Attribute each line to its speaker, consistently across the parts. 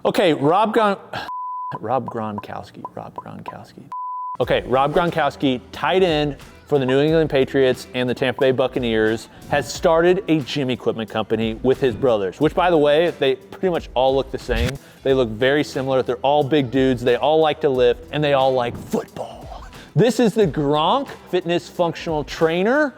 Speaker 1: Okay, Rob Gronkowski. Okay, Rob Gronkowski, tight end for the New England Patriots and the Tampa Bay Buccaneers, has started a gym equipment company with his brothers, which, by the way, they pretty much all look the same. They look very similar. They're all big dudes. They all like to lift, and they all like football. This is the Gronk Fitness Functional Trainer.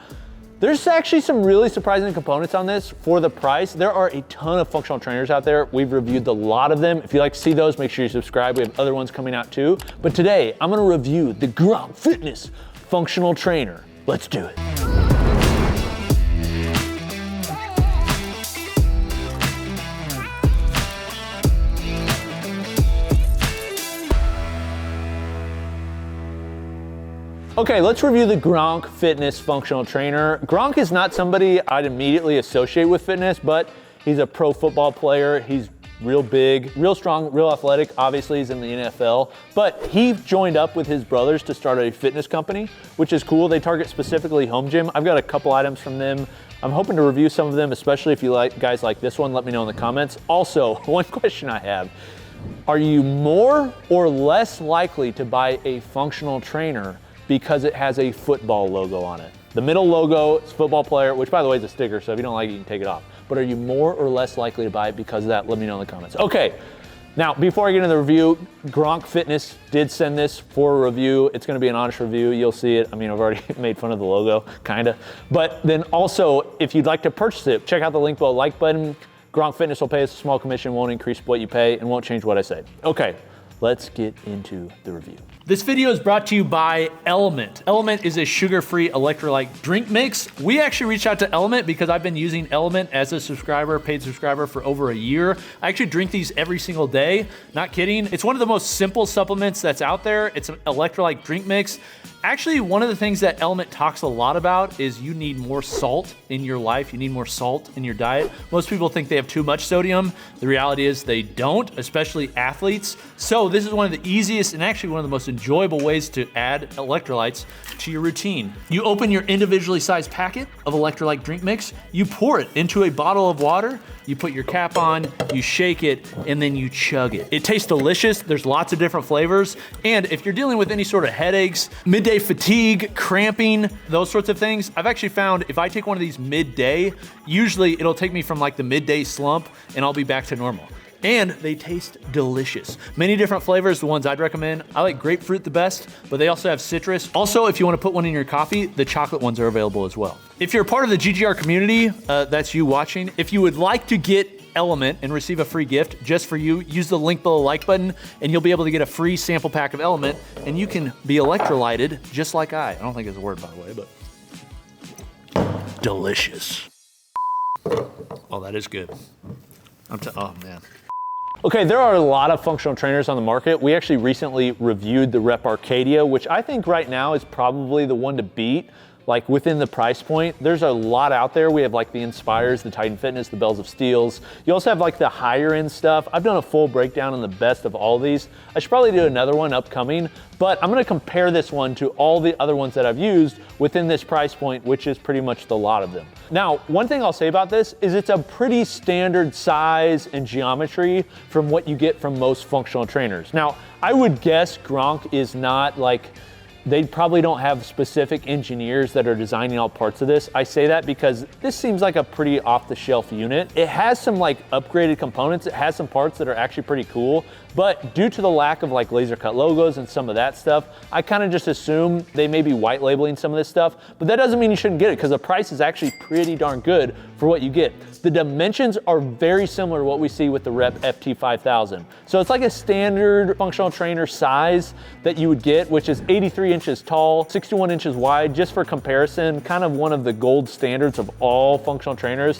Speaker 1: There's actually some really surprising components on this for the price. There are a ton of functional trainers out there. We've reviewed a lot of them. If you like to see those, make sure you subscribe. We have other ones coming out too. But today, I'm gonna review the Gronk Fitness Functional Trainer. Let's do it. Okay, let's review the Gronk Fitness Functional Trainer. Gronk is not somebody I'd immediately associate with fitness, but he's a pro football player. He's real big, real strong, real athletic. Obviously, he's in the NFL, but he joined up with his brothers to start a fitness company, which is cool. They target specifically home gym. I've got a couple items from them. I'm hoping to review some of them, especially if you guys like this one. Let me know in the comments. Also, one question I have, are you more or less likely to buy a functional trainer because it has a football logo on it? The middle logo is football player, which by the way is a sticker, so if you don't like it, you can take it off. But are you more or less likely to buy it because of that? Let me know in the comments. Okay, now before I get into the review, Gronk Fitness did send this for a review. It's gonna be an honest review, you'll see it. I mean, I've already made fun of the logo, kinda. But then also, if you'd like to purchase it, check out the link below, like button. Gronk Fitness will pay us a small commission, won't increase what you pay, and won't change what I say. Okay, let's get into the review.
Speaker 2: This video is brought to you by Element. Element is a sugar-free electrolyte drink mix. We actually reached out to Element because I've been using Element as a subscriber, paid subscriber for over a year. I actually drink these every single day. Not kidding. It's one of the most simple supplements that's out there. It's an electrolyte drink mix. Actually, one of the things that Element talks a lot about is you need more salt in your life. You need more salt in your diet. Most people think they have too much sodium. The reality is they don't, especially athletes. So this is one of the easiest and actually one of the most enjoyable ways to add electrolytes to your routine. You open your individually sized packet of electrolyte drink mix, you pour it into a bottle of water, you put your cap on, you shake it, and then you chug it. It tastes delicious. There's lots of different flavors. And if you're dealing with any sort of headaches, midday fatigue, cramping, those sorts of things, I've actually found if I take one of these midday, usually it'll take me from like the midday slump and I'll be back to normal. And they taste delicious. Many different flavors, the ones I'd recommend. I like grapefruit the best, but they also have citrus. Also, if you wanna put one in your coffee, the chocolate ones are available as well. If you're a part of the GGR community, that's you watching, if you would like to get Element and receive a free gift just for you, use the link below, like button, and you'll be able to get a free sample pack of Element, and you can be electrolyted just like I don't think it's a word, by the way, but delicious. Oh, that is good. Oh man.
Speaker 1: Okay, there are a lot of functional trainers on the market. We actually recently reviewed the Rep Arcadia, which I think right now is probably the one to beat. Like within the price point, there's a lot out there. We have like the Inspires, the Titan Fitness, the Bells of Steels. You also have like the higher end stuff. I've done a full breakdown on the best of all these. I should probably do another one upcoming, but I'm gonna compare this one to all the other ones that I've used within this price point, which is pretty much the lot of them. Now, one thing I'll say about this is it's a pretty standard size and geometry from what you get from most functional trainers. Now, I would guess Gronk is not like, they probably don't have specific engineers that are designing all parts of this. I say that because this seems like a pretty off-the-shelf unit. It has some like upgraded components. It has some parts that are actually pretty cool, but due to the lack of like laser cut logos and some of that stuff, I kind of just assume they may be white labeling some of this stuff, but that doesn't mean you shouldn't get it because the price is actually pretty darn good for what you get. The dimensions are very similar to what we see with the Rep FT5000. So it's like a standard functional trainer size that you would get, which is 83 inches tall, 61 inches wide. Just for comparison, kind of one of the gold standards of all functional trainers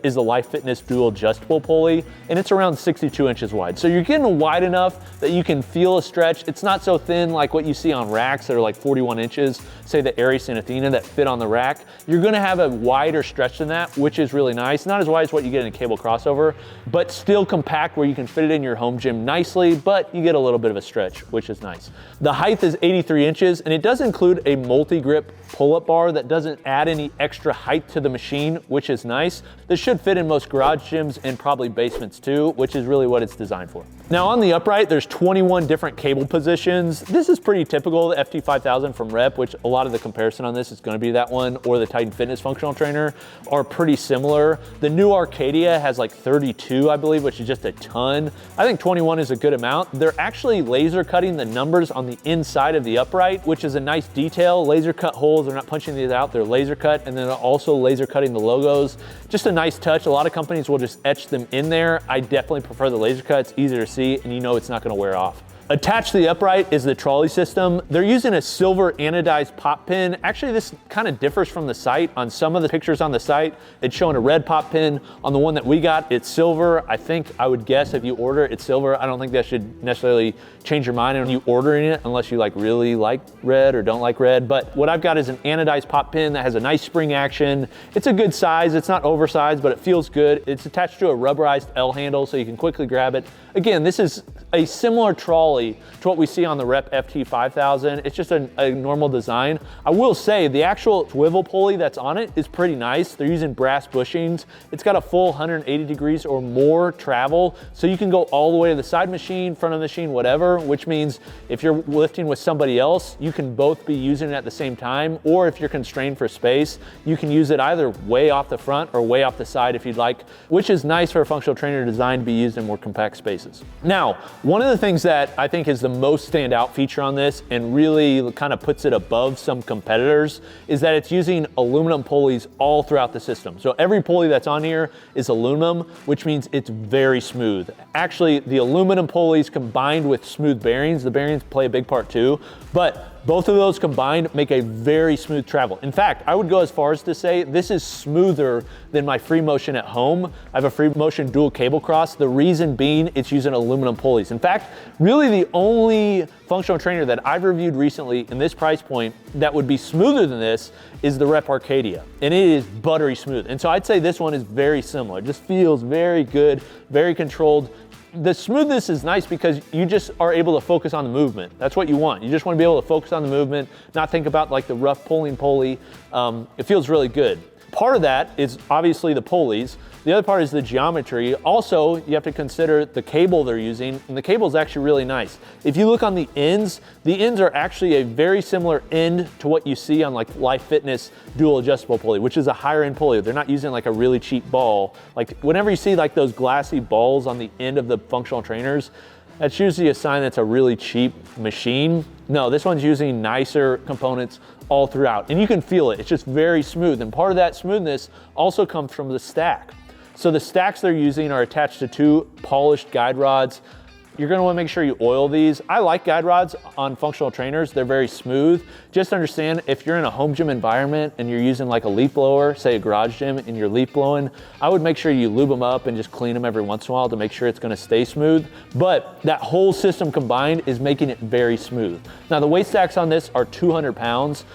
Speaker 1: is the Life Fitness Dual Adjustable Pulley, and it's around 62 inches wide. So you're getting wide enough that you can feel a stretch. It's not so thin like what you see on racks that are like 41 inches, say the Aries and Athena that fit on the rack. You're gonna have a wider stretch than that, which is really nice. Not as wide as what you get in a cable crossover, but still compact where you can fit it in your home gym gym nicely, but you get a little bit of a stretch, which is nice. The height is 83 inches, and it does include a multi-grip pull-up bar that doesn't add any extra height to the machine, which is nice. This should fit in most garage gyms and probably basements too, which is really what it's designed for. Now on the upright, there's 21 different cable positions. This is pretty typical, the FT5000 from Rep, which a lot of the comparison on this is gonna be that one, or the Titan Fitness functional trainer are pretty similar. The new Arcadia has like 32, I believe, which is just a ton. I think 21 is a good amount. They're actually laser cutting the numbers on the inside of the upright, which is a nice detail. Laser cut holes, they're not punching these out, they're laser cut, and then also laser cutting the logos. Just a nice touch. A lot of companies will just etch them in there. I definitely prefer the laser cut. It's easier to see, and you know it's not gonna wear off. Attached to the upright is the trolley system. They're using a silver anodized pop pin. Actually, this kind of differs from the site. On some of the pictures on the site, it's showing a red pop pin. On the one that we got, it's silver. I think, I would guess if you order it, it's silver. I don't think that should necessarily change your mind when you ordering it, unless you like really like red or don't like red. But what I've got is an anodized pop pin that has a nice spring action. It's a good size. It's not oversized, but it feels good. It's attached to a rubberized L handle, so you can quickly grab it. Again, this is a similar trolley to what we see on the Rep FT5000. It's just a normal design. I will say the actual swivel pulley that's on it is pretty nice. They're using brass bushings. It's got a full 180 degrees or more travel, so you can go all the way to the side machine, front of the machine, whatever, which means if you're lifting with somebody else, you can both be using it at the same time, or if you're constrained for space, you can use it either way off the front or way off the side if you'd like, which is nice for a functional trainer designed to be used in more compact spaces. Now, one of the things that I think is the most standout feature on this and really kind of puts it above some competitors is that it's using aluminum pulleys all throughout the system. So every pulley that's on here is aluminum, which means it's very smooth. Actually, the aluminum pulleys combined with smooth bearings, the bearings play a big part too, but both of those combined make a very smooth travel. In fact, I would go as far as to say this is smoother than my free motion at home. I have a free motion dual cable cross. The reason being it's using aluminum pulleys. In fact, really the only functional trainer that I've reviewed recently in this price point that would be smoother than this is the Rep Arcadia, and it is buttery smooth. And so I'd say this one is very similar. It just feels very good, very controlled. The smoothness is nice because you just are able to focus on the movement. That's what you want. You just want to be able to focus on the movement, not think about like the rough pulling pulley. It feels really good. Part of that is obviously the pulleys. The other part is the geometry. Also, you have to consider the cable they're using, and the cable is actually really nice. If you look on the ends are actually a very similar end to what you see on like Life Fitness dual adjustable pulley, which is a higher end pulley. They're not using like a really cheap ball. Like whenever you see like those glassy balls on the end of the functional trainers, that's usually a sign that's a really cheap machine. No, this one's using nicer components all throughout, and you can feel it. It's just very smooth, and part of that smoothness also comes from the stack. So the stacks they're using are attached to two polished guide rods. You're gonna wanna make sure you oil these. I like guide rods on functional trainers. They're very smooth. Just understand if you're in a home gym environment and you're using like a leaf blower, say a garage gym, and you're leaf blowing, I would make sure you lube them up and just clean them every once in a while to make sure it's gonna stay smooth. But that whole system combined is making it very smooth. Now the weight stacks on this are 200 pounds.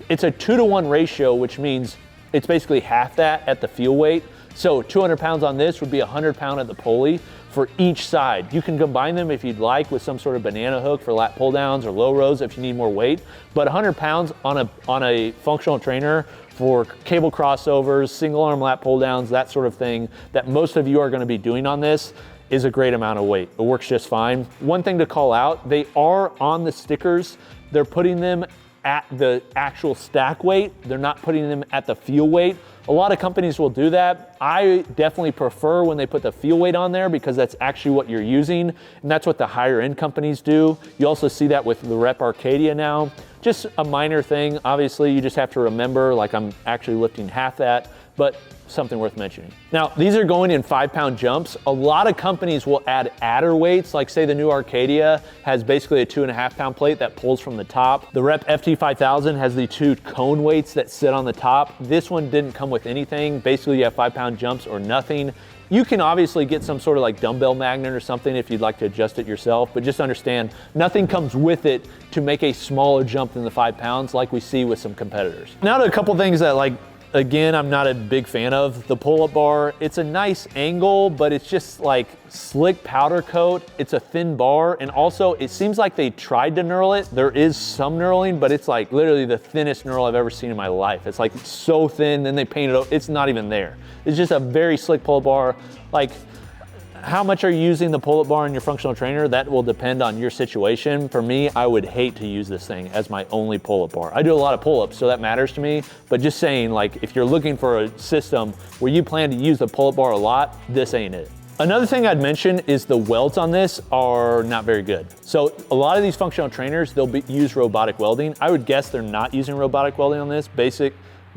Speaker 1: It's a 2-to-1 ratio, which means it's basically half that at the feel weight. So 200 pounds on this would be 100 pound at the pulley for each side. You can combine them if you'd like with some sort of banana hook for lat pull downs or low rows if you need more weight. But 100 pounds on a functional trainer for cable crossovers, single arm lat pull downs, that sort of thing that most of you are gonna be doing on this is a great amount of weight. It works just fine. One thing to call out, they are on the stickers. They're putting them at the actual stack weight. They're not putting them at the feel weight. A lot of companies will do that. I definitely prefer when they put the feel weight on there because that's actually what you're using, and that's what the higher end companies do. You also see that with the Rep Arcadia now. Just a minor thing. Obviously, you just have to remember, like I'm actually lifting half that, but something worth mentioning. Now, these are going in 5-pound jumps. A lot of companies will add adder weights, like say the new Arcadia has basically a 2.5-pound plate that pulls from the top. The Rep FT5000 has the 2 cone weights that sit on the top. This one didn't come with anything. Basically, you have 5-pound jumps or nothing. You can obviously get some sort of like dumbbell magnet or something if you'd like to adjust it yourself, but just understand nothing comes with it to make a smaller jump than the 5 pounds like we see with some competitors. Now to a couple things that like again, I'm not a big fan of the pull-up bar. It's a nice angle, but it's just like slick powder coat. It's a thin bar, and also it seems like they tried to knurl it. There is some knurling, but it's like literally the thinnest knurl I've ever seen in my life. It's like so thin, then they paint it, it's not even there. It's just a very slick pull-up bar. Like, how much are you using the pull-up bar in your functional trainer? That will depend on your situation. For me, I would hate to use this thing as my only pull-up bar. I do a lot of pull-ups, so that matters to me. But just saying, like, if you're looking for a system where you plan to use the pull-up bar a lot, this ain't it. Another thing I'd mention is the welds on this are not very good. So a lot of these functional trainers, they'll use robotic welding. I would guess they're not using robotic welding on this,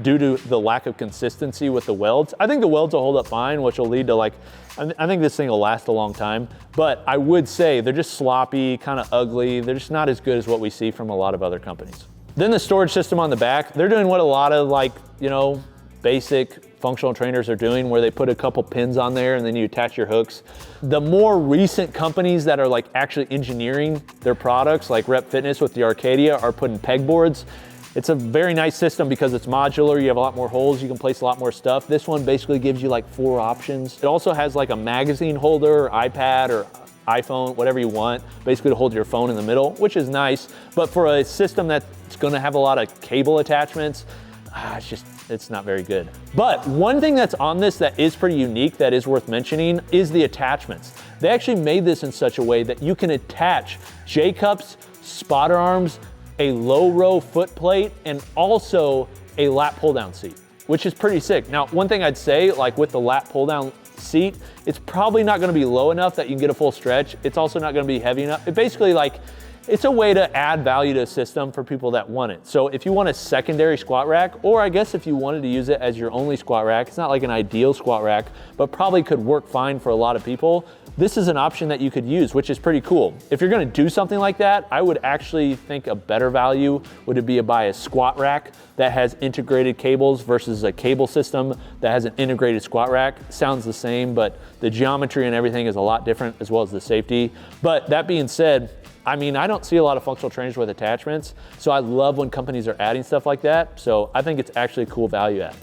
Speaker 1: due to the lack of consistency with the welds. I think the welds will hold up fine, which will lead to like, I think this thing will last a long time, but I would say they're just sloppy, kind of ugly. They're just not as good as what we see from a lot of other companies. Then the storage system on the back, they're doing what a lot of like, you know, basic functional trainers are doing, where they put a couple pins on there and then you attach your hooks. The more recent companies that are like actually engineering their products, like Rep Fitness with the Arcadia, are putting pegboards. It's a very nice system because it's modular. You have a lot more holes. You can place a lot more stuff. This one basically gives you like 4 options. It also has like a magazine holder, iPad or iPhone, whatever you want, basically to hold your phone in the middle, which is nice. But for a system that's gonna have a lot of cable attachments, it's not very good. But one thing that's on this that is pretty unique, that is worth mentioning, is the attachments. They actually made this in such a way that you can attach J-cups, spotter arms, a low row foot plate, and also a lap pull down seat, which is pretty sick. Now, one thing I'd say, like with the lap pull down seat, it's probably not gonna be low enough that you can get a full stretch. It's also not gonna be heavy enough. It basically like, it's a way to add value to a system for people that want it. So if you want a secondary squat rack, or I guess if you wanted to use it as your only squat rack, it's not like an ideal squat rack, but probably could work fine for a lot of people. This is an option that you could use, which is pretty cool. If you're gonna do something like that, I would actually think a better value would be to buy a squat rack that has integrated cables versus a cable system that has an integrated squat rack. Sounds the same, but the geometry and everything is a lot different, as well as the safety. But that being said, I mean, I don't see a lot of functional trainers with attachments, so I love when companies are adding stuff like that. So I think it's actually a cool value add.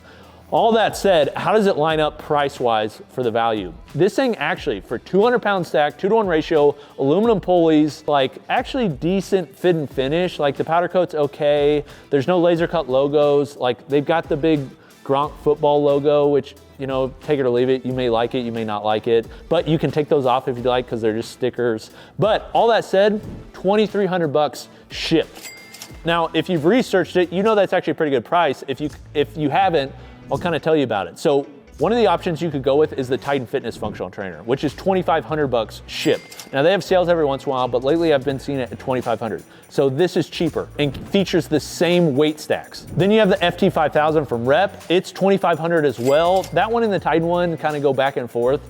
Speaker 1: All that said, how does it line up price-wise for the value? This thing actually, for 200-pound stack, 2-to-1 ratio, aluminum pulleys, like actually decent fit and finish. Like the powder coat's okay. There's no laser cut logos. Like they've got the big Gronk football logo, which, you know, take it or leave it. You may like it, you may not like it, but you can take those off if you'd like because they're just stickers. But all that said, $2,300 shipped. Now, if you've researched it, you know that's actually a pretty good price. If you haven't, I'll kind of tell you about it. So one of the options you could go with is the Titan Fitness functional trainer, which is $2,500 shipped. Now they have sales every once in a while, but lately I've been seeing it at $2,500. So this is cheaper and features the same weight stacks. Then you have the FT5000 from Rep. It's $2,500 as well. That one and the Titan one kind of go back and forth,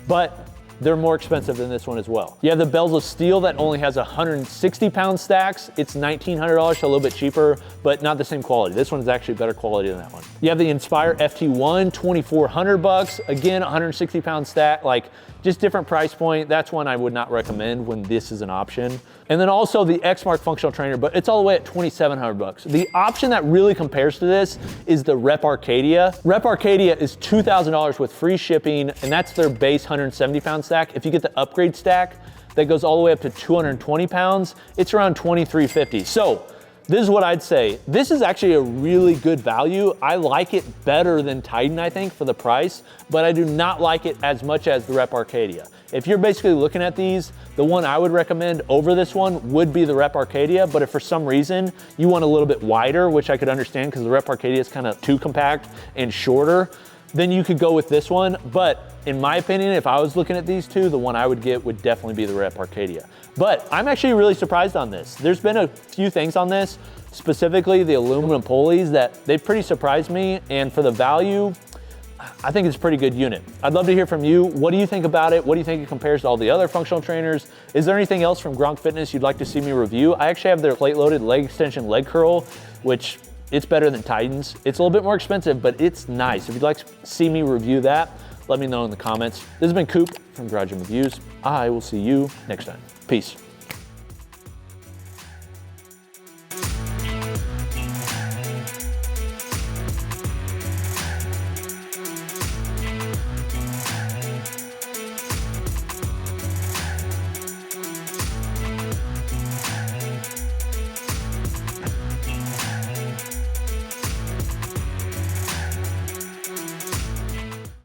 Speaker 1: but they're more expensive than this one as well. You have the Bells of Steel that only has 160-pound stacks. It's $1,900, so a little bit cheaper, but not the same quality. This one is actually better quality than that one. You have the Inspire FT1, $2,400. Again, 160-pound stack, like just different price point. That's one I would not recommend when this is an option. And then also the X-Mark functional trainer, but it's all the way at $2,700. The option that really compares to this is the Rep Arcadia. Rep Arcadia is $2,000 with free shipping, and that's their base 170-pound stack. If you get the upgrade stack that goes all the way up to 220 pounds, it's around $2,350. So this is what I'd say. This is actually a really good value. I like it better than Titan, I think, for the price, but I do not like it as much as the Rep Arcadia. If you're basically looking at these, the one I would recommend over this one would be the Rep Arcadia, but if for some reason you want a little bit wider, which I could understand because the Rep Arcadia is kind of too compact and shorter, then you could go with this one. But in my opinion, if I was looking at these two, the one I would get would definitely be the Rep Arcadia. But I'm actually really surprised on this. There's been a few things on this, specifically the aluminum pulleys, that they've pretty surprised me. And for the value, I think it's a pretty good unit. I'd love to hear from you. What do you think about it? What do you think it compares to all the other functional trainers? Is there anything else from Gronk Fitness you'd like to see me review? I actually have their plate-loaded leg extension leg curl, which it's better than Titan's. It's a little bit more expensive, but it's nice. If you'd like to see me review that, let me know in the comments. This has been Coop from Garage Gym Reviews. I will see you next time. Peace.